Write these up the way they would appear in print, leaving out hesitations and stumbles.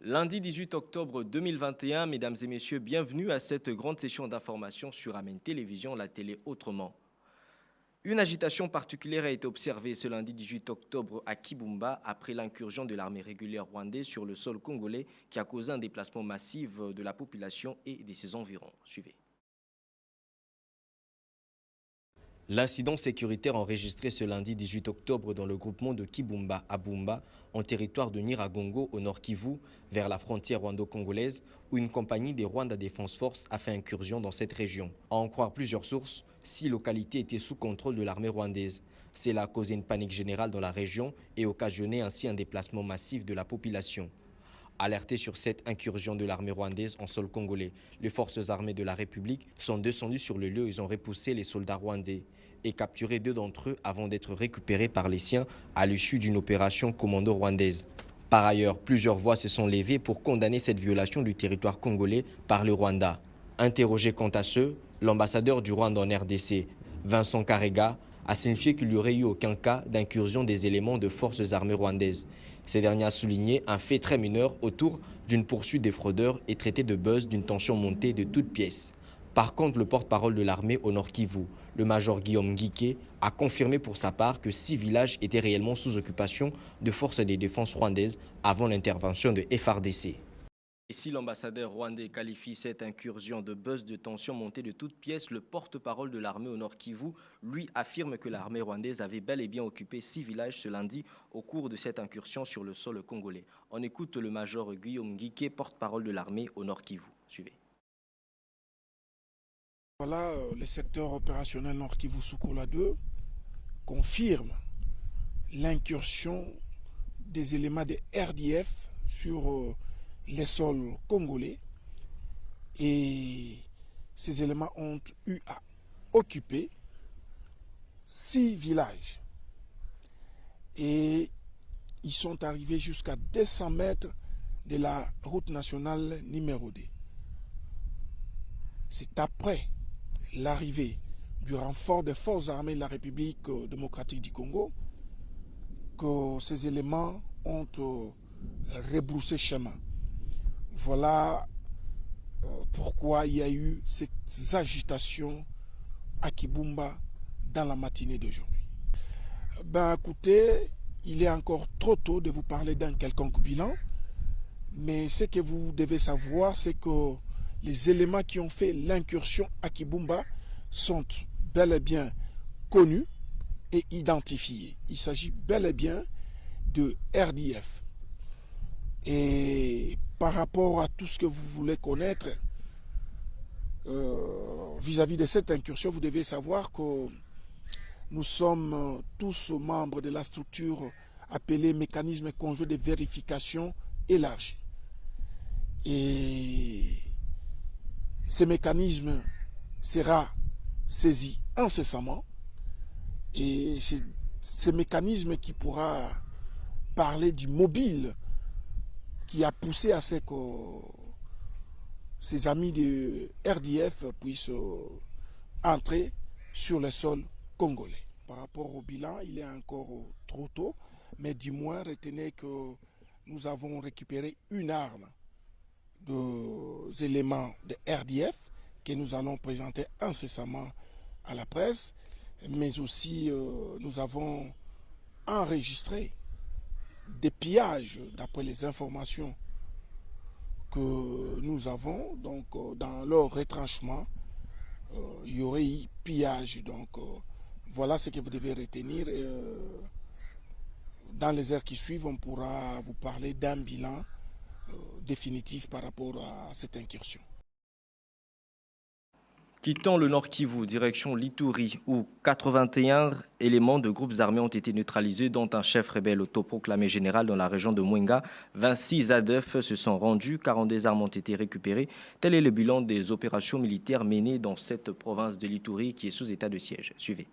Lundi 18 octobre 2021, mesdames et messieurs, bienvenue à cette grande session d'information sur Amen Télévision, la télé autrement. Une agitation particulière a été observée ce lundi 18 octobre à Kibumba après l'incursion de l'armée régulière rwandaise sur le sol congolais qui a causé un déplacement massif de la population et de ses environs. Suivez. L'incident sécuritaire enregistré ce lundi 18 octobre dans le groupement de Kibumba à Bumba, en territoire de Nyiragongo au nord Kivu, vers la frontière rwando-congolaise, où une compagnie des Rwanda Defense Force a fait incursion dans cette région. À en croire plusieurs sources, 6 localités étaient sous contrôle de l'armée rwandaise. Cela a causé une panique générale dans la région et occasionné ainsi un déplacement massif de la population. Alertés sur cette incursion de l'armée rwandaise en sol congolais, les forces armées de la République sont descendues sur le lieu où ils ont repoussé les soldats rwandais et capturé 2 d'entre eux avant d'être récupérés par les siens à l'issue d'une opération commando rwandaise. Par ailleurs, plusieurs voix se sont levées pour condamner cette violation du territoire congolais par le Rwanda. Interrogé quant à ce, l'ambassadeur du Rwanda en RDC, Vincent Karega, a signifié qu'il n'y aurait eu aucun cas d'incursion des éléments de forces armées rwandaises. Ce dernier a souligné un fait très mineur autour d'une poursuite des fraudeurs et traité de buzz d'une tension montée de toutes pièces. Par contre, le porte-parole de l'armée au Nord Kivu, le major Guillaume Guiké, a confirmé pour sa part que 6 villages étaient réellement sous occupation de forces de défense rwandaises avant l'intervention de FARDC. Et si l'ambassadeur rwandais qualifie cette incursion de buzz de tension montée de toutes pièces, le porte-parole de l'armée au Nord Kivu, lui, affirme que l'armée rwandaise avait bel et bien occupé 6 villages ce lundi au cours de cette incursion sur le sol congolais. On écoute le major Guillaume Guiké, porte-parole de l'armée au Nord Kivu. Suivez. Voilà, le secteur opérationnel Nord Kivu Soukula 2 confirme l'incursion des éléments de RDF sur les sols congolais, et ces éléments ont eu à occuper 6 villages et ils sont arrivés jusqu'à 200 mètres de la route nationale numéro 2. C'est après l'arrivée du renfort des forces armées de la République démocratique du Congo que ces éléments ont rebroussé chemin. Voilà pourquoi il y a eu cette agitation à Kibumba dans la matinée d'aujourd'hui. Ben écoutez, il est encore trop tôt de vous parler d'un quelconque bilan, mais ce que vous devez savoir, c'est que les éléments qui ont fait l'incursion à Kibumba sont bel et bien connus et identifiés. Il s'agit bel et bien de RDF. Et par rapport à tout ce que vous voulez connaître vis-à-vis de cette incursion, vous devez savoir que nous sommes tous membres de la structure appelée mécanisme conjoint de vérification élargi. Et ce mécanisme sera saisi incessamment, et c'est ce mécanisme qui pourra parler du mobile qui a poussé à ce que ces amis de RDF puissent entrer sur le sol congolais. Par rapport au bilan, il est encore trop tôt, mais du moins retenez que nous avons récupéré une arme des éléments de RDF que nous allons présenter incessamment à la presse, mais aussi nous avons enregistré des pillages d'après les informations que nous avons. Donc dans leur retranchement, il y aurait eu pillage. Donc voilà ce que vous devez retenir. Dans les heures qui suivent, on pourra vous parler d'un bilan définitif par rapport à cette incursion. Quittant le Nord Kivu, direction l'Ituri, où 81 éléments de groupes armés ont été neutralisés, dont un chef rebelle autoproclamé général dans la région de Mwenga. 26 ADF se sont rendus, 42 armes ont été récupérées. Tel est le bilan des opérations militaires menées dans cette province de l'Ituri qui est sous état de siège. Suivez.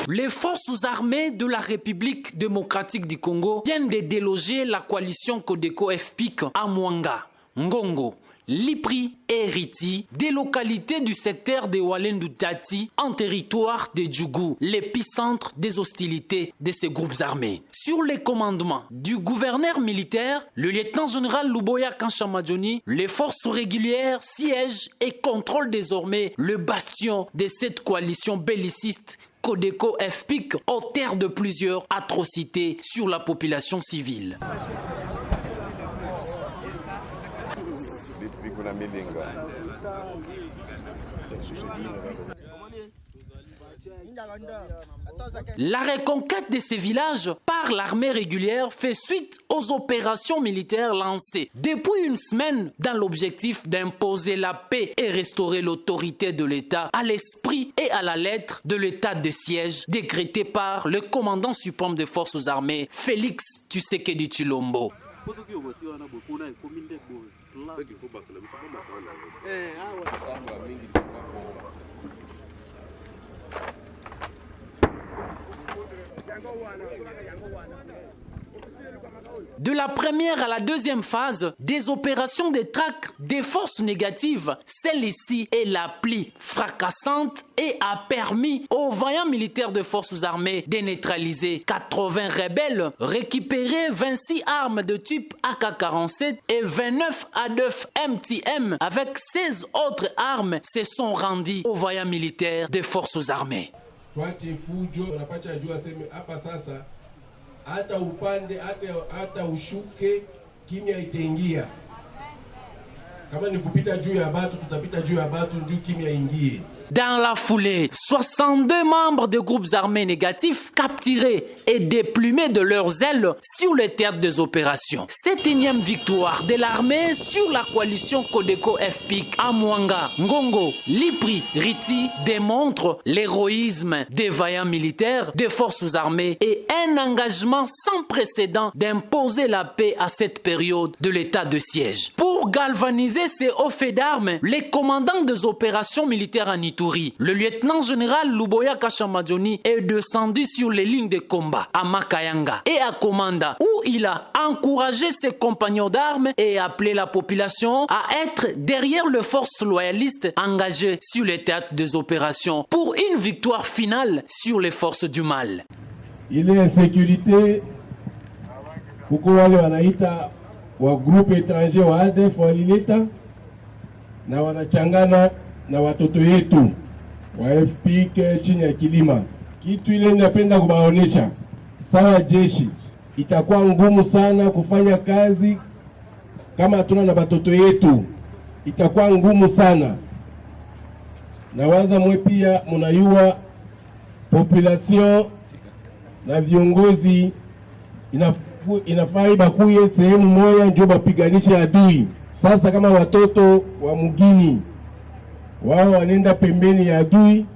Les forces armées de la République démocratique du Congo viennent de déloger la coalition Codeco FPIC à Mwenga, Ngongo, Lipri et Riti, des localités du secteur de Walendu Tati, en territoire de Djougou, l'épicentre des hostilités de ces groupes armés. Sur les commandements du gouverneur militaire, le lieutenant-général Luboya Kanchamadjoni, les forces régulières siègent et contrôlent désormais le bastion de cette coalition belliciste Codeco FPIC, auteur de plusieurs atrocités sur la population civile. La reconquête de ces villages par l'armée régulière fait suite aux opérations militaires lancées depuis une semaine dans l'objectif d'imposer la paix et restaurer l'autorité de l'État à l'esprit et à la lettre de l'état de siège décrété par le commandant suprême des forces armées, Félix Tshisekedi Tshilombo. De la première à la deuxième phase des opérations de traque des forces négatives, celle-ci est la plus fracassante et a permis aux vaillants militaires de forces armées de neutraliser 80 rebelles, récupérer 26 armes de type AK-47 et 29 A9 MTM avec 16 autres armes se sont rendues aux vaillants militaires des forces armées. Hata upande hata ushuke kimya itaingia. Kama ni kupita juu ya batu tutapita juu ya batu ndio kimya ingie. Dans la foulée, 62 membres de groupes armés négatifs capturés et déplumés de leurs ailes sur les théâtres des opérations. Cette énième victoire de l'armée sur la coalition Codeco FPIC à Mwanga, Ngongo, Lipri, Riti démontre l'héroïsme des vaillants militaires des forces armées et un engagement sans précédent d'imposer la paix à cette période de l'état de siège. Pour galvaniser ces hauts faits d'armes, les commandants des opérations militaires en Ituri, le lieutenant-général Luboya Kashamadjoni est descendu sur les lignes de combat à Makayanga et à Komanda où il a encouragé ses compagnons d'armes et appelé la population à être derrière les forces loyalistes engagées sur les théâtres des opérations pour une victoire finale sur les forces du mal. Il est insécurité huko wale wanaita wa groupe étranger wa ADF walileta na wanachangana na watoto yetu wa FPIC chini ya kilima. Kitu ile ninapenda kubaonesha, sawa jeshi itakuwa ngumu sana kufanya kazi kama hatuna na watoto yetu, itakuwa ngumu sana. Na waza mwe pia mnayua population na viongozi inafaa bakuye sehemu moja ndio bapiganishe adui. Sasa kama watoto wa mugini wao wanaenda pembeni ya adui,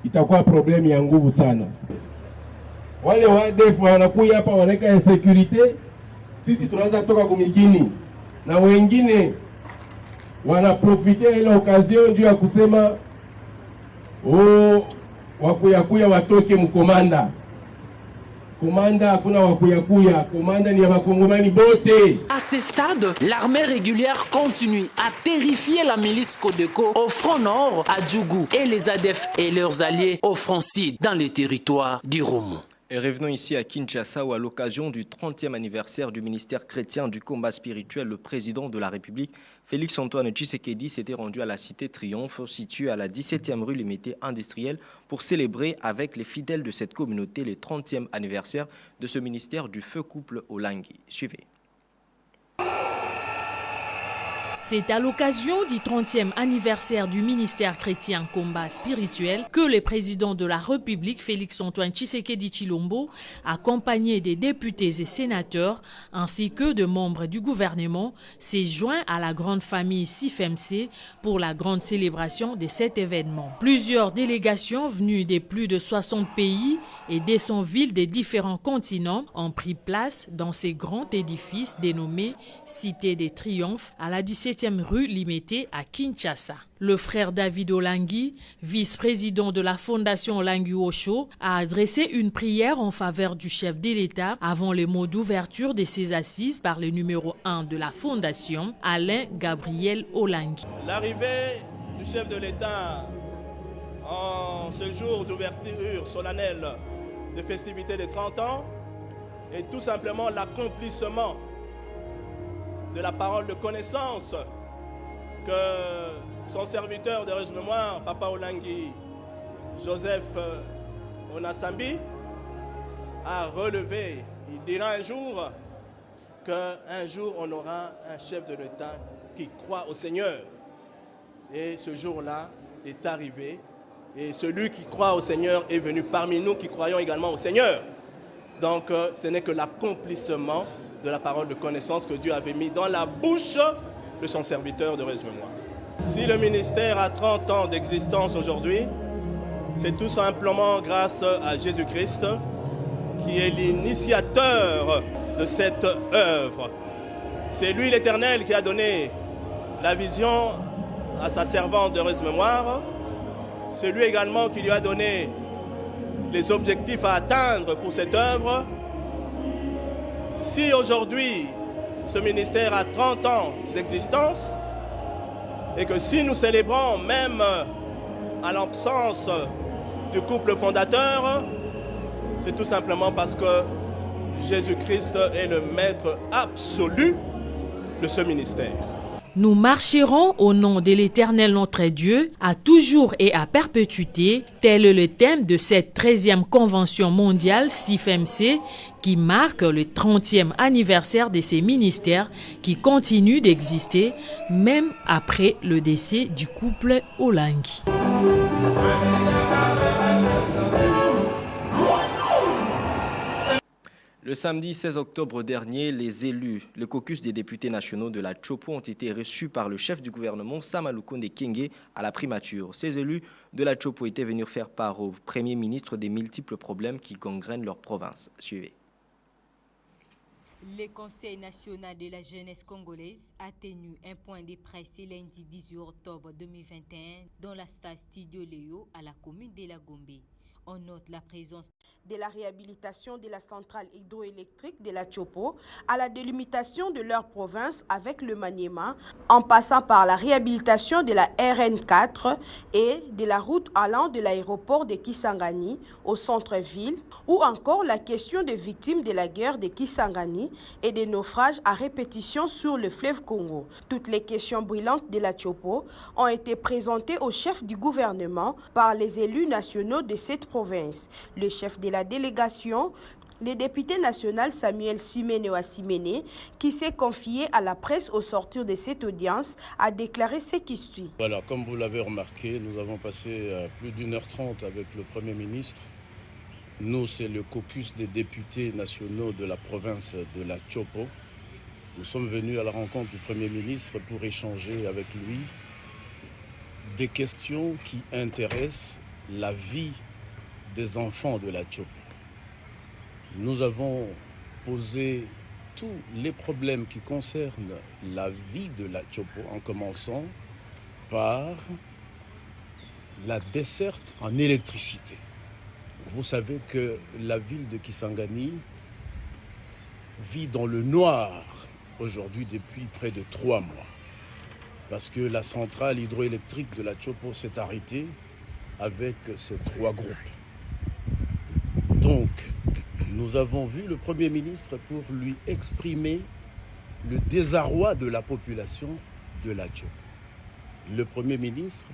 itakuwa problemu ya nguvu sana. Wale wadefu wanakuja hapa wanaweka insecurity, sisi tunaanza kutoka kumigini na wengine wanaprofitia ile occasion ndio ya kusema wakuyakuya watoke mkomanda. Komanda hakuna wakuyakuya, komanda ni ya bakongomani bote. À ce stade, l'armée régulière continue à terrifier la milice Codeco au front nord à Djougou et les ADF et leurs alliés au front sud dans les territoires d'Irumu. Et revenons ici à Kinshasa où à l'occasion du 30e anniversaire du ministère chrétien du combat spirituel, le président de la République, Félix-Antoine Tshisekedi, s'était rendu à la cité Triomphe, située à la 17e rue Limité industrielle, pour célébrer avec les fidèles de cette communauté le 30e anniversaire de ce ministère du feu couple au Langui. Suivez. C'est à l'occasion du 30e anniversaire du ministère chrétien combat spirituel que le président de la République, Félix-Antoine Tshisekedi Tshilombo, accompagné des députés et sénateurs ainsi que de membres du gouvernement, s'est joint à la grande famille CIFMC pour la grande célébration de cet événement. Plusieurs délégations venues de plus de 60 pays et des 100 villes des différents continents ont pris place dans ces grands édifices dénommés Cité des Triomphes à la 17e 7e rue Limete à Kinshasa. Le frère David Olangi, vice-président de la Fondation Olangi Osho, a adressé une prière en faveur du chef de l'État avant les mots d'ouverture de ses assises par le numéro 1 de la Fondation, Alain Gabriel Olangi. L'arrivée du chef de l'État en ce jour d'ouverture solennelle des festivités de 30 ans est tout simplement l'accomplissement de la parole de connaissance que son serviteur d'heureuse mémoire, Papa Olangi Joseph Onasambi, a relevé. Il dira un jour qu'un jour on aura un chef de l'État qui croit au Seigneur. Et ce jour-là est arrivé. Et celui qui croit au Seigneur est venu parmi nous qui croyons également au Seigneur. Donc ce n'est que l'accomplissement de la parole de connaissance que Dieu avait mis dans la bouche de son serviteur d'heureuse mémoire. Si le ministère a 30 ans d'existence aujourd'hui, c'est tout simplement grâce à Jésus-Christ qui est l'initiateur de cette œuvre. C'est lui l'Éternel qui a donné la vision à sa servante d'heureuse mémoire. C'est lui également qui lui a donné les objectifs à atteindre pour cette œuvre. Si aujourd'hui, ce ministère a 30 ans d'existence, et que si nous célébrons même à l'absence du couple fondateur, c'est tout simplement parce que Jésus-Christ est le maître absolu de ce ministère. Nous marcherons au nom de l'Éternel notre Dieu, à toujours et à perpétuité, tel est le thème de cette 13e convention mondiale CIFMC qui marque le 30e anniversaire de ces ministères qui continuent d'exister même après le décès du couple Olangi. Le samedi 16 octobre dernier, les élus, le caucus des députés nationaux de la Tchopo ont été reçus par le chef du gouvernement Sama Lukonde Kyenge à la primature. Ces élus de la Tchopo étaient venus faire part au Premier ministre des multiples problèmes qui gangrènent leur province. Suivez. Le Conseil national de la jeunesse congolaise a tenu un point de presse lundi 18 octobre 2021 dans la stade Studio Léo à la commune de la Gombe. On note la présence de la réhabilitation de la centrale hydroélectrique de la Tchopo à la délimitation de leur province avec le Maniema, en passant par la réhabilitation de la RN4 et de la route allant de l'aéroport de Kisangani au centre-ville, ou encore la question des victimes de la guerre de Kisangani et des naufrages à répétition sur le fleuve Congo. Toutes les questions brûlantes de la Tchopo ont été présentées au chef du gouvernement par les élus nationaux de cette province. Le chef de la délégation, le député national Samuel Simenewa Simene, qui s'est confié à la presse au sortir de cette audience, a déclaré ce qui suit. Voilà, comme vous l'avez remarqué, nous avons passé plus d'1h30 avec le Premier ministre. Nous, c'est le caucus des députés nationaux de la province de la Tchopo. Nous sommes venus à la rencontre du Premier ministre pour échanger avec lui des questions qui intéressent la vie des enfants de la Tchopo. Nous avons posé tous les problèmes qui concernent la vie de la Tchopo, en commençant par la desserte en électricité. Vous savez que la ville de Kisangani vit dans le noir aujourd'hui depuis près de 3 mois, parce que la centrale hydroélectrique de la Tchopo s'est arrêtée avec ces 3 groupes. Donc, nous avons vu le Premier ministre pour lui exprimer le désarroi de la population de la Tchopo. Le Premier ministre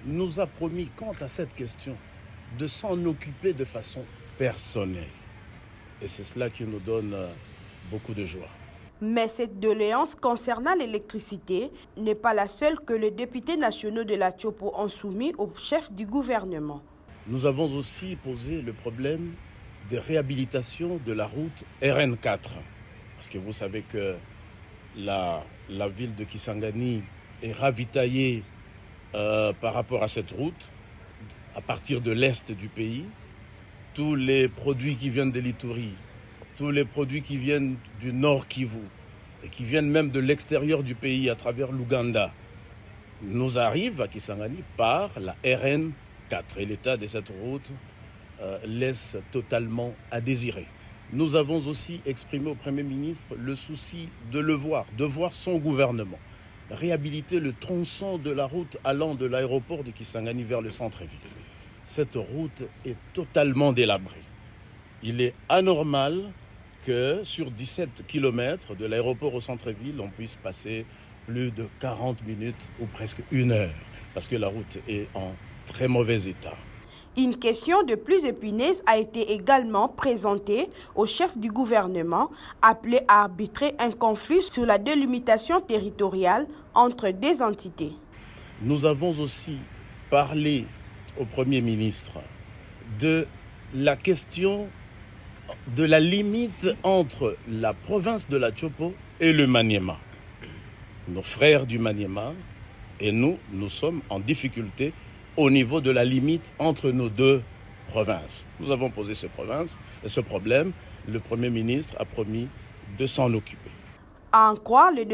nous a promis, quant à cette question, de s'en occuper de façon personnelle. Et c'est cela qui nous donne beaucoup de joie. Mais cette doléance concernant l'électricité n'est pas la seule que les députés nationaux de la Tchopo ont soumis au chef du gouvernement. Nous avons aussi posé le problème des réhabilitations de la route RN4. Parce que vous savez que la ville de Kisangani est ravitaillée par rapport à cette route, à partir de l'est du pays. Tous les produits qui viennent de l'Ituri, tous les produits qui viennent du nord Kivu, et qui viennent même de l'extérieur du pays à travers l'Ouganda, nous arrivent à Kisangani par la RN4. Et l'état de cette route laisse totalement à désirer. Nous avons aussi exprimé au Premier ministre le souci de voir son gouvernement réhabiliter le tronçon de la route allant de l'aéroport de Kisangani vers le centre-ville. Cette route est totalement délabrée. Il est anormal que sur 17 km de l'aéroport au centre-ville, on puisse passer plus de 40 minutes ou presque 1 heure, parce que la route est en très mauvais état. Une question de plus épineuse a été également présentée au chef du gouvernement, appelé à arbitrer un conflit sur la délimitation territoriale entre deux entités. Nous avons aussi parlé au Premier ministre de la question de la limite entre la province de la Chopo et le Maniema. Nos frères du Maniema et nous sommes en difficulté au niveau de la limite entre nos deux provinces. Nous avons posé ce problème. Le Premier ministre a promis de s'en occuper. À en croire le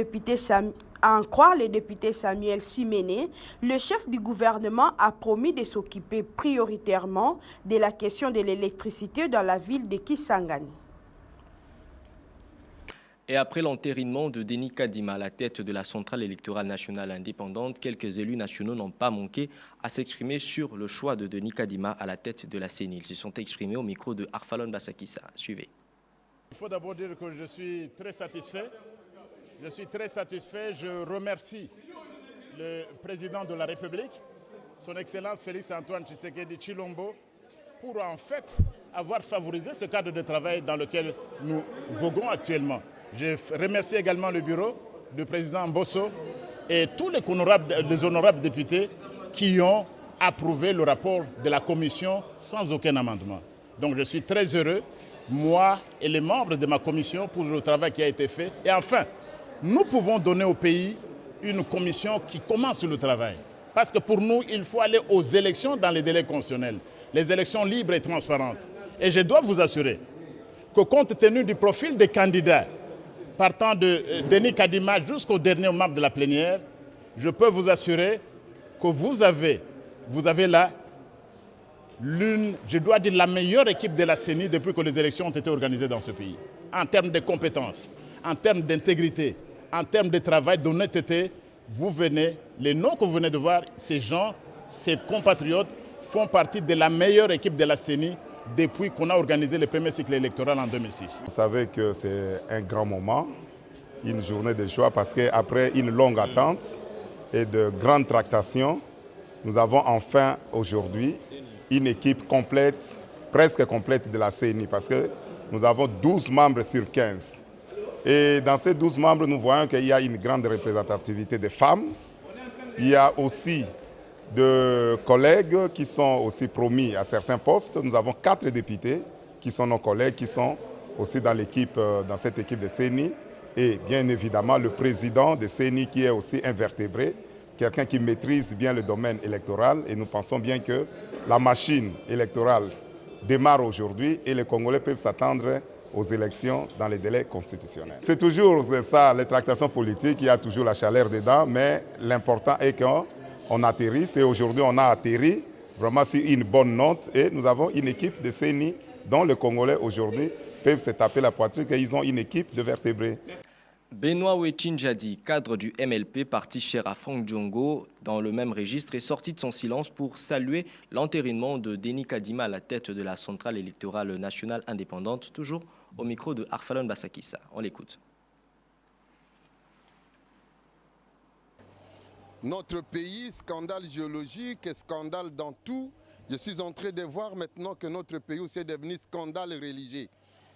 député Samuel Siméné, le chef du gouvernement a promis de s'occuper prioritairement de la question de l'électricité dans la ville de Kisangani. Et après l'entérinement de Denis Kadima à la tête de la centrale électorale nationale indépendante, quelques élus nationaux n'ont pas manqué à s'exprimer sur le choix de Denis Kadima à la tête de la CENI. Ils se sont exprimés au micro de Arfalon Basakissa. Suivez. Il faut d'abord dire que je suis très satisfait. Je remercie le président de la République, son Excellence Félix-Antoine Tshisekedi Tshilombo, pour en fait avoir favorisé ce cadre de travail dans lequel nous voguons actuellement. Je remercie également le bureau du président Mbosso et tous les honorables députés qui ont approuvé le rapport de la commission sans aucun amendement. Donc je suis très heureux, moi et les membres de ma commission, pour le travail qui a été fait. Et enfin, nous pouvons donner au pays une commission qui commence le travail. Parce que pour nous, il faut aller aux élections dans les délais constitutionnels. Les élections libres et transparentes. Et je dois vous assurer que compte tenu du profil des candidats, partant de Denis Kadima jusqu'au dernier membre de la plénière, je peux vous assurer que vous avez là je dois dire, la meilleure équipe de la CENI depuis que les élections ont été organisées dans ce pays. En termes de compétences, en termes d'intégrité, en termes de travail, d'honnêteté, les noms que vous venez de voir, ces gens, ces compatriotes, font partie de la meilleure équipe de la CENI depuis qu'on a organisé le premier cycle électoral en 2006. Vous savez que c'est un grand moment, une journée de joie, parce qu'après une longue attente et de grandes tractations, nous avons enfin aujourd'hui une équipe complète, presque complète de la CENI, parce que nous avons 12 membres sur 15. Et dans ces 12 membres, nous voyons qu'il y a une grande représentativité des femmes. Il y a aussi de collègues qui sont aussi promis à certains postes. Nous avons 4 députés qui sont nos collègues, qui sont aussi dans cette équipe de CENI. Et bien évidemment, le président de CENI qui est aussi invertébré, quelqu'un qui maîtrise bien le domaine électoral. Et nous pensons bien que la machine électorale démarre aujourd'hui et les Congolais peuvent s'attendre aux élections dans les délais constitutionnels. C'est toujours ça, les tractations politiques, il y a toujours la chaleur dedans, mais l'important est qu'on atterrisse. Et aujourd'hui, on a atterri vraiment sur une bonne note et nous avons une équipe de CENI dont les Congolais aujourd'hui peuvent se taper la poitrine qu'ils ont une équipe de vertébrés. Benoît Wechinjadi, cadre du MLP, parti cher à Franck Diongo, dans le même registre, est sorti de son silence pour saluer l'entérinement de Denis Kadima à la tête de la centrale électorale nationale indépendante, toujours au micro de Arfalon Basakissa. On l'écoute. Notre pays, scandale géologique, scandale dans tout. Je suis en train de voir maintenant que notre pays aussi est devenu scandale religieux.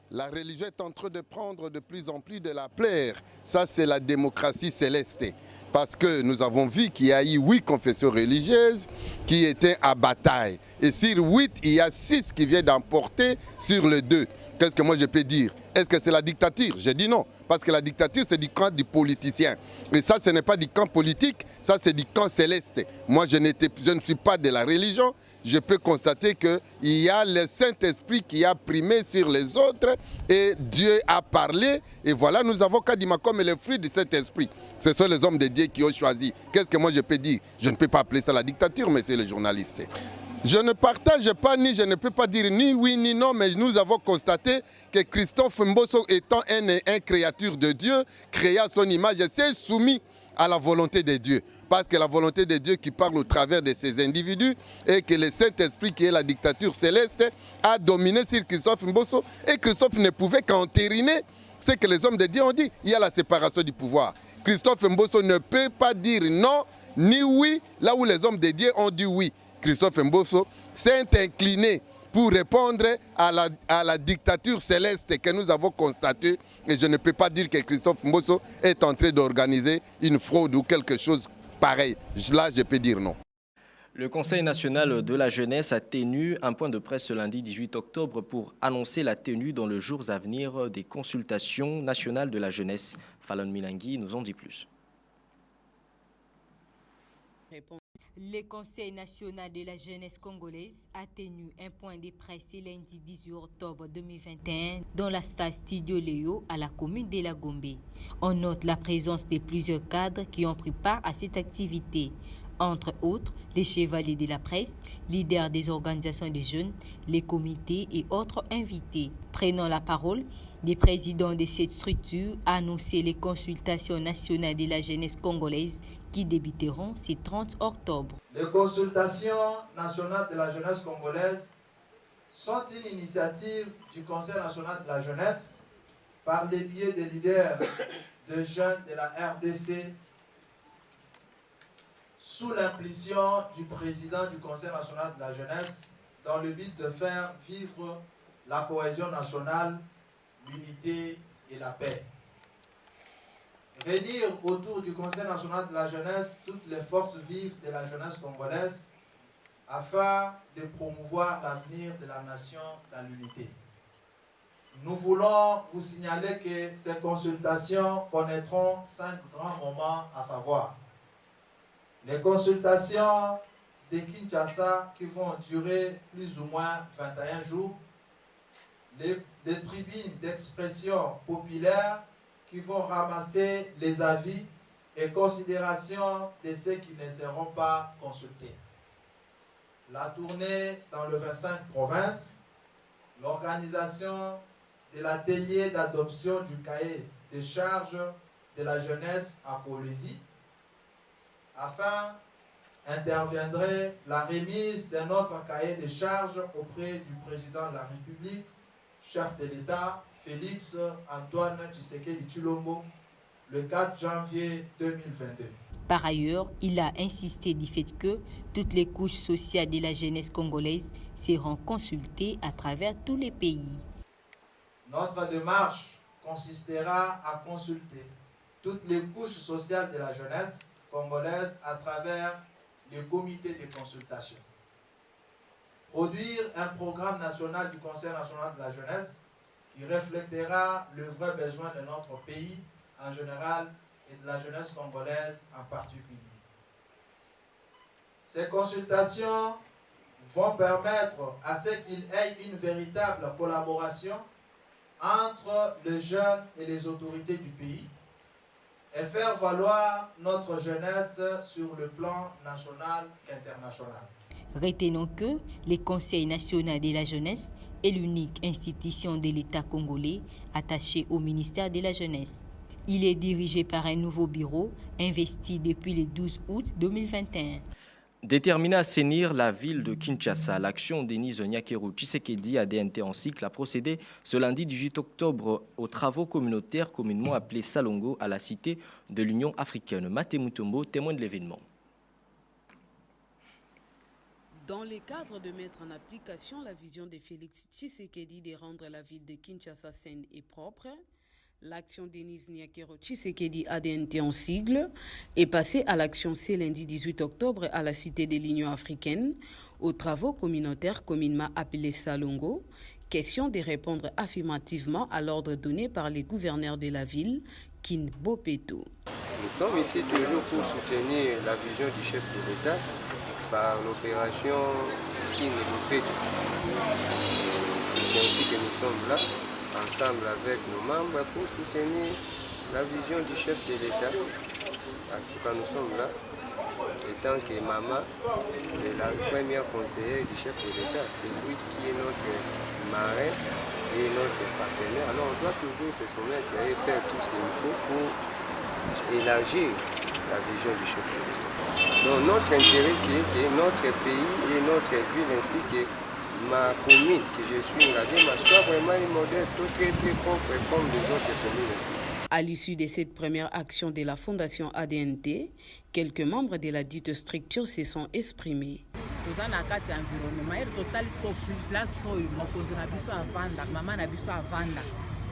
La religion est en train de prendre de plus en plus de la plaire. Ça, c'est la démocratie céleste. Parce que nous avons vu qu'il y a eu 8 confessions religieuses qui étaient à bataille. Et sur 8, il y a 6 qui viennent d'emporter sur les 2. Qu'est-ce que moi je peux dire? Est-ce que c'est la dictature? J'ai dit non, parce que la dictature c'est du camp du politicien. Et ça, ce n'est pas du camp politique, ça c'est du camp céleste. Moi je ne suis pas de la religion, je peux constater qu'il y a le Saint-Esprit qui a primé sur les autres et Dieu a parlé. Et voilà, nous avons Kadima comme le fruit du Saint-Esprit. Ce sont les hommes de Dieu qui ont choisi. Qu'est-ce que moi je peux dire? Je ne peux pas appeler ça la dictature, monsieur le journaliste. Je ne partage pas, ni je ne peux pas dire ni oui ni non, mais nous avons constaté que Christophe Mbosso, étant un créature de Dieu, créé à son image, s'est soumis à la volonté de Dieu. Parce que la volonté de Dieu qui parle au travers de ces individus et que le Saint-Esprit qui est la dictature céleste a dominé sur Christophe Mbosso et Christophe ne pouvait qu'entériner ce que les hommes de Dieu ont dit. Il y a la séparation du pouvoir. Christophe Mbosso ne peut pas dire non ni oui là où les hommes de Dieu ont dit oui. Christophe Mbosso s'est incliné pour répondre à la dictature céleste que nous avons constatée. Et je ne peux pas dire que Christophe Mbosso est en train d'organiser une fraude ou quelque chose pareil. Là, je peux dire non. Le Conseil national de la jeunesse a tenu un point de presse ce lundi 18 octobre pour annoncer la tenue dans les jours à venir des consultations nationales de la jeunesse. Fallon Milangui nous en dit plus. Le Conseil national de la jeunesse congolaise a tenu un point de presse ce lundi 18 octobre 2021 dans la stade Studio Léo à la commune de la Gombe. On note la présence de plusieurs cadres qui ont pris part à cette activité. Entre autres, les chevaliers de la presse, leaders des organisations de jeunes, les comités et autres invités. Prenant la parole, le président de cette structure a annoncé les consultations nationales de la jeunesse congolaise qui débuteront ce 30 octobre. Les consultations nationales de la jeunesse congolaise sont une initiative du Conseil national de la jeunesse par le biais des leaders de jeunes de la RDC sous l'impulsion du président du Conseil national de la jeunesse dans le but de faire vivre la cohésion nationale, l'unité et la paix. Réunir autour du Conseil national de la jeunesse toutes les forces vives de la jeunesse congolaise afin de promouvoir l'avenir de la nation dans l'unité. Nous voulons vous signaler que ces consultations connaîtront 5 grands moments à savoir. Les consultations de Kinshasa qui vont durer plus ou moins 21 jours, les tribunes d'expression populaire qui vont ramasser les avis et considérations de ceux qui ne seront pas consultés. La tournée dans les 25 provinces, l'organisation de l'atelier d'adoption du cahier des charges de la jeunesse à Colosie. Enfin, interviendrait la remise d'un autre cahier de charges auprès du président de la République, chef de l'État, Félix Antoine Tshisekedi Tshilombo, le 4 janvier 2022. Par ailleurs, il a insisté du fait que toutes les couches sociales de la jeunesse congolaise seront consultées à travers tous les pays. Notre démarche consistera à consulter toutes les couches sociales de la jeunesse congolaise à travers les comités de consultation. Produire un programme national du Conseil national de la jeunesse qui reflètera le vrai besoin de notre pays en général et de la jeunesse congolaise en particulier. Ces consultations vont permettre à ce qu'il y ait une véritable collaboration entre les jeunes et les autorités du pays et faire valoir notre jeunesse sur le plan national et international. Retenons que le Conseil national de la jeunesse est l'unique institution de l'État congolais attachée au ministère de la jeunesse. Il est dirigé par un nouveau bureau investi depuis le 12 août 2021. Déterminé à assainir la ville de Kinshasa, l'action Denis Onyekero Tshisekedi ADNT en cycle a procédé ce lundi 18 octobre aux travaux communautaires communément appelés Salongo à la cité de l'Union africaine. Maté Mutombo témoin de l'événement. Dans le cadre de mettre en application la vision de Félix Tshisekedi de rendre la ville de Kinshasa saine et propre, l'action Denis Onyekero Tshisekedi ADNT en sigle est passée à l'action ce lundi 18 octobre à la cité de l'Union africaine aux travaux communautaires communément appelés Salongo Question de répondre affirmativement à l'ordre donné par les gouverneurs de la ville, Kin Bopeto. Nous sommes ici toujours pour soutenir la vision du chef de l'État par l'opération Kin Bopeto. C'est ainsi que nous sommes là, ensemble avec nos membres, pour soutenir la vision du chef de l'État. En tout cas, nous sommes là. Étant que Maman, c'est la première conseillère du chef de l'État, c'est lui qui est notre marin et notre partenaire. Alors on doit toujours se soumettre et faire tout ce qu'il faut pour élargir la vision du chef de l'État. Donc notre intérêt qui est que notre pays et notre ville ainsi que ma commune, que je suis Ngagema, soit vraiment un modèle très propre comme les autres communes aussi. À l'issue de cette première action de la Fondation ADNT, quelques membres de la dite structure se sont exprimés.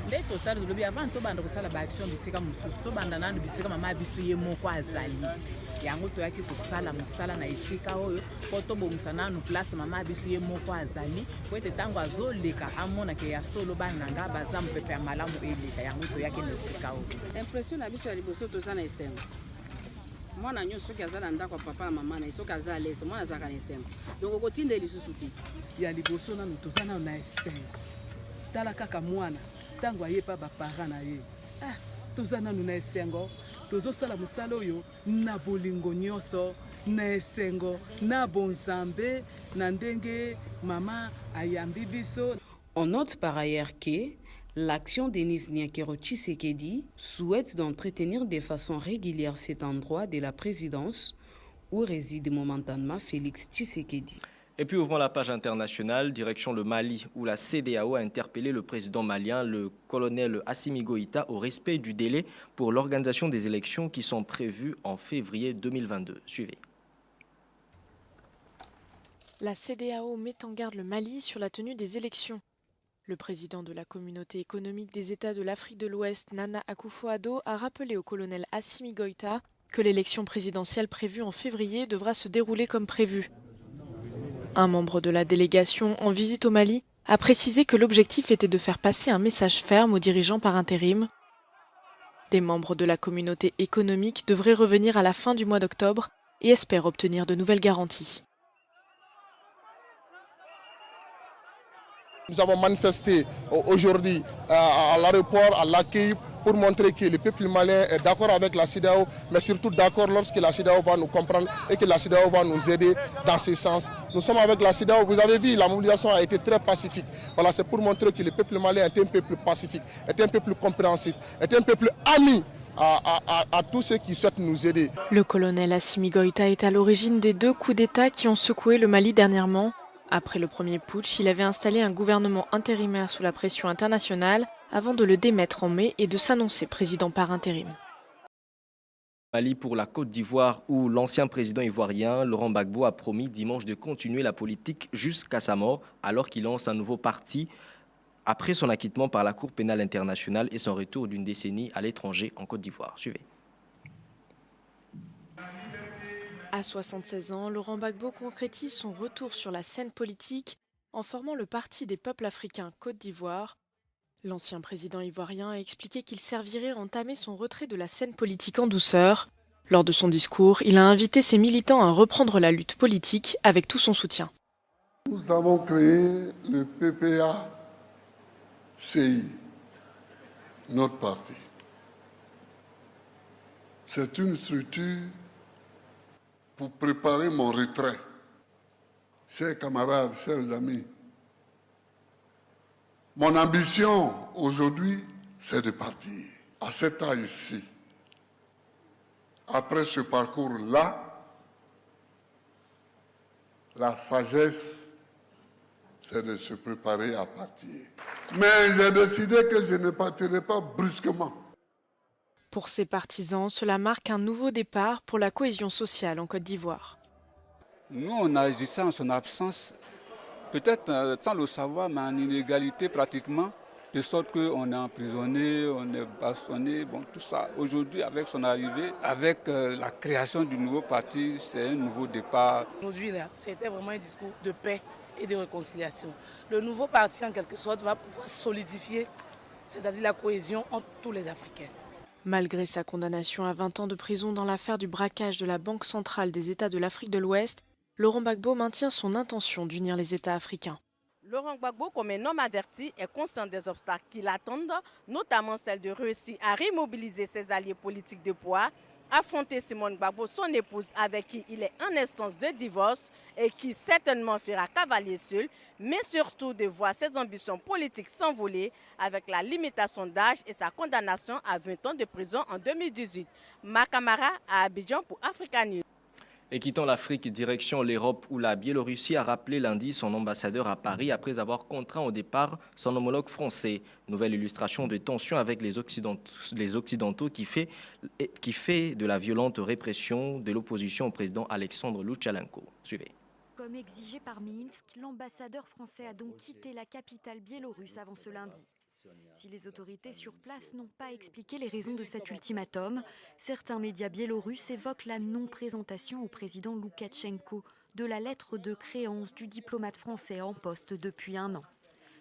nde total lobi avant to banda kosala ba action bisika mususu to banda nanu bisika mama biso ye moko azali yango to yaki kosala musala na esika oyo po to bomisa nanu place mama biso ye moko azali po ete tango azoleka amona ke ya solo bana nga baza mpepe ya malamu eleka yango to yaki na esika oyo impression na biso ya liboso tozana esengo mwana nyonso soki azala ndako papa na mama na soki azala lese mwana azaka na esengo donc okotinda lisusu te ya liboso nanu tozana na esengo tala kaka mwana tango ayepa bapara na ye toza nanu na esengo tozosala mosala oyo na bolingo nyonso na esengo na bonzambe na ndenge mama ayambi biso. On note par ailleurs que l'action Denis Nyakero Tshisekedi souhaite d'entretenir de façon régulière cet endroit de la présidence où réside momentanément Félix Tshisekedi. Et puis ouvrons la page internationale, direction le Mali, où la CEDEAO a interpellé le président malien, le colonel Assimi Goïta, au respect du délai pour l'organisation des élections qui sont prévues en février 2022. Suivez. La CEDEAO met en garde le Mali sur la tenue des élections. Le président de la communauté économique des États de l'Afrique de l'Ouest, Nana Akufo-Addo, a rappelé au colonel Assimi Goïta que l'élection présidentielle prévue en février devra se dérouler comme prévu. Un membre de la délégation en visite au Mali a précisé que l'objectif était de faire passer un message ferme aux dirigeants par intérim. Des membres de la communauté économique devraient revenir à la fin du mois d'octobre et espèrent obtenir de nouvelles garanties. Nous avons manifesté aujourd'hui à l'aéroport, à l'accueil, pour montrer que le peuple malien est d'accord avec la CEDEAO, mais surtout d'accord lorsque la CEDEAO va nous comprendre et que la CEDEAO va nous aider dans ce sens. Nous sommes avec la CEDEAO, vous avez vu, la mobilisation a été très pacifique. Voilà, c'est pour montrer que le peuple malien est un peuple pacifique, est un peuple compréhensif, est un peuple ami à tous ceux qui souhaitent nous aider. Le colonel Assimi Goïta est à l'origine des 2 coups d'État qui ont secoué le Mali dernièrement. Après le premier putsch, il avait installé un gouvernement intérimaire sous la pression internationale avant de le démettre en mai et de s'annoncer président par intérim. Mali pour la Côte d'Ivoire où l'ancien président ivoirien Laurent Gbagbo a promis dimanche de continuer la politique jusqu'à sa mort alors qu'il lance un nouveau parti après son acquittement par la Cour pénale internationale et son retour d'une décennie à l'étranger en Côte d'Ivoire. Suivez. À 76 ans, Laurent Gbagbo concrétise son retour sur la scène politique en formant le Parti des peuples africains Côte d'Ivoire. L'ancien président ivoirien a expliqué qu'il servirait à entamer son retrait de la scène politique en douceur. Lors de son discours, il a invité ses militants à reprendre la lutte politique avec tout son soutien. Nous avons créé le PPA-CI, notre parti. C'est une structure pour préparer mon retrait. Chers camarades, chers amis, mon ambition aujourd'hui, c'est de partir. À cet âge-ci, après ce parcours-là, la sagesse, c'est de se préparer à partir. Mais j'ai décidé que je ne partirai pas brusquement. Pour ses partisans, cela marque un nouveau départ pour la cohésion sociale en Côte d'Ivoire. Nous, on agissait en son absence, peut-être sans le savoir, mais en inégalité pratiquement, de sorte qu'on est emprisonné, on est bastonné, bon, tout ça. Aujourd'hui, avec son arrivée, avec la création du nouveau parti, c'est un nouveau départ. Aujourd'hui, c'était vraiment un discours de paix et de réconciliation. Le nouveau parti, en quelque sorte, va pouvoir solidifier, c'est-à-dire la cohésion entre tous les Africains. Malgré sa condamnation à 20 ans de prison dans l'affaire du braquage de la Banque centrale des États de l'Afrique de l'Ouest, Laurent Gbagbo maintient son intention d'unir les États africains. Laurent Gbagbo, comme un homme averti, est conscient des obstacles qui l'attendent, notamment celle de réussir à remobiliser ses alliés politiques de poids, affronter Simone Gbagbo, son épouse avec qui il est en instance de divorce et qui certainement fera cavalier seul, mais surtout de voir ses ambitions politiques s'envoler avec la limitation d'âge et sa condamnation à 20 ans de prison en 2018. Makamara à Abidjan pour Africa News. Et quittant l'Afrique, direction l'Europe où la Biélorussie a rappelé lundi son ambassadeur à Paris après avoir contraint au départ son homologue français. Nouvelle illustration de tensions avec les Occidentaux qui fait de la violente répression de l'opposition au président Alexandre Loukachenko. Suivez. Comme exigé par Minsk, l'ambassadeur français a donc quitté la capitale biélorusse avant ce lundi. Si les autorités sur place n'ont pas expliqué les raisons de cet ultimatum, certains médias biélorusses évoquent la non-présentation au président Loukachenko de la lettre de créance du diplomate français en poste depuis 1 an.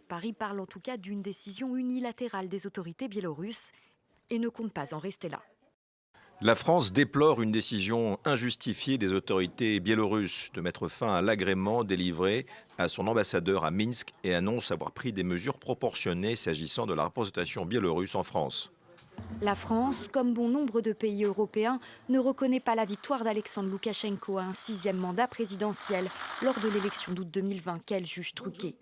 Paris parle en tout cas d'une décision unilatérale des autorités biélorusses et ne compte pas en rester là. La France déplore une décision injustifiée des autorités biélorusses de mettre fin à l'agrément délivré à son ambassadeur à Minsk et annonce avoir pris des mesures proportionnées s'agissant de la représentation biélorusse en France. La France, comme bon nombre de pays européens, ne reconnaît pas la victoire d'Alexandre Loukachenko à un 6e mandat présidentiel lors de l'élection d'août 2020 qu'elle juge truquée.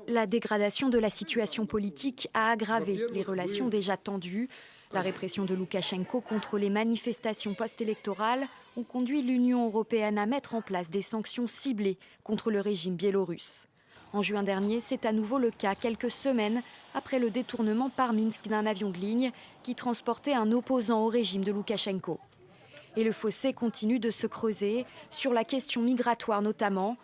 La dégradation de la situation politique a aggravé les relations déjà tendues. La répression de Loukachenko contre les manifestations post-électorales ont conduit l'Union européenne à mettre en place des sanctions ciblées contre le régime biélorusse. En juin dernier, c'est à nouveau le cas quelques semaines après le détournement par Minsk d'un avion de ligne qui transportait un opposant au régime de Loukachenko. Et le fossé continue de se creuser, sur la question migratoire notamment.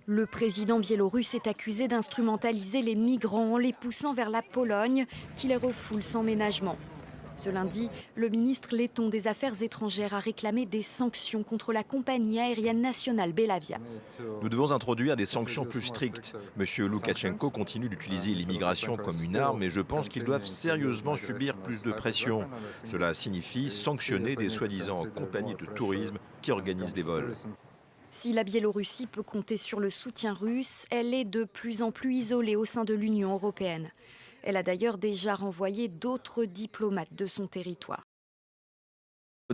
Le président biélorusse est accusé d'instrumentaliser les migrants en les poussant vers la Pologne, qui les refoule sans ménagement. Ce lundi, le ministre letton des Affaires étrangères a réclamé des sanctions contre la compagnie aérienne nationale Belavia. Nous devons introduire des sanctions plus strictes. Monsieur Loukachenko continue d'utiliser l'immigration comme une arme et je pense qu'ils doivent sérieusement subir plus de pression. Cela signifie sanctionner des soi-disant compagnies de tourisme qui organisent des vols. Si la Biélorussie peut compter sur le soutien russe, elle est de plus en plus isolée au sein de l'Union européenne. Elle a d'ailleurs déjà renvoyé d'autres diplomates de son territoire.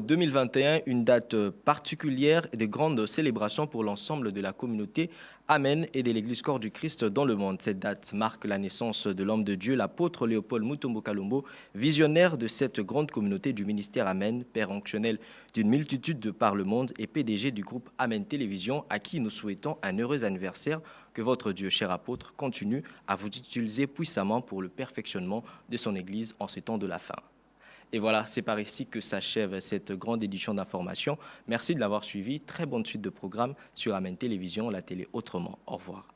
2021, une date particulière et de grandes célébrations pour l'ensemble de la communauté Amen et de l'Église Corps du Christ dans le monde. Cette date marque la naissance de l'homme de Dieu, l'apôtre Léopold Mutombo Kalombo, visionnaire de cette grande communauté du ministère Amen, père onctionnel d'une multitude de par le monde et PDG du groupe Amen Télévision, à qui nous souhaitons un heureux anniversaire. Que votre Dieu, cher apôtre, continue à vous utiliser puissamment pour le perfectionnement de son Église en ces temps de la fin. Et voilà, c'est par ici que s'achève cette grande édition d'information. Merci de l'avoir suivi. Très bonne suite de programmes sur Amen Télévision, la télé autrement. Au revoir.